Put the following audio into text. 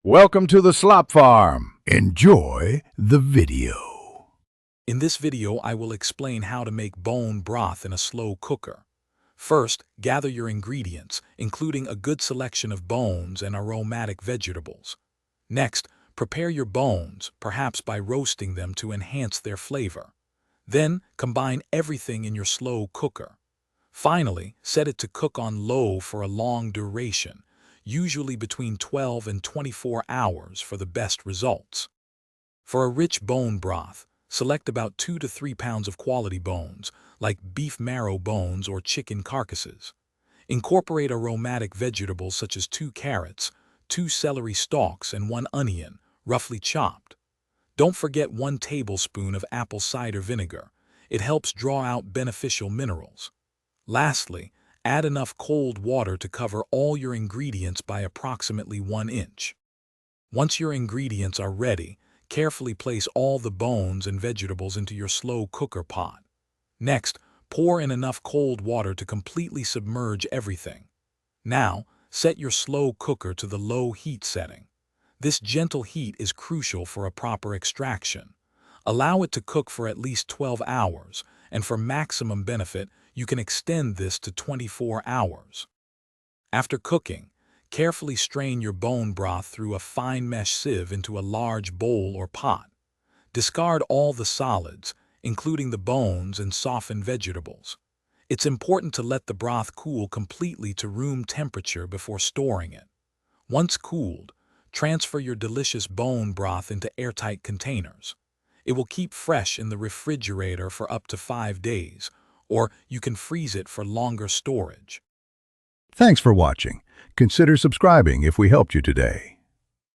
Welcome to the Slop Farm. Enjoy the video. In this video, I will explain how to make bone broth in a slow cooker. First, gather your ingredients, including a good selection of bones and aromatic vegetables. Next, prepare your bones, perhaps by roasting them to enhance their flavor. Then, combine everything in your slow cooker. Finally, set it to cook on low for a long duration, usually between 12 and 24 hours for the best results. For a rich bone broth, select about 2 to 3 pounds of quality bones, like beef marrow bones or chicken carcasses. Incorporate aromatic vegetables such as 2 carrots, 2 celery stalks, and 1 onion, roughly chopped. Don't forget 1 tablespoon of apple cider vinegar. It helps draw out beneficial minerals. Lastly, add enough cold water to cover all your ingredients by approximately 1 inch. Once your ingredients are ready, carefully place all the bones and vegetables into your slow cooker pot. Next, pour in enough cold water to completely submerge everything. Now, set your slow cooker to the low heat setting. This gentle heat is crucial for a proper extraction. Allow it to cook for at least 12 hours, and for maximum benefit, you can extend this to 24 hours. After cooking, carefully strain your bone broth through a fine mesh sieve into a large bowl or pot. Discard all the solids, including the bones and softened vegetables. It's important to let the broth cool completely to room temperature before storing it. Once cooled, transfer your delicious bone broth into airtight containers. It will keep fresh in the refrigerator for up to 5 days, or you can freeze it for longer storage. Thanks for watching. Consider subscribing if we helped you today.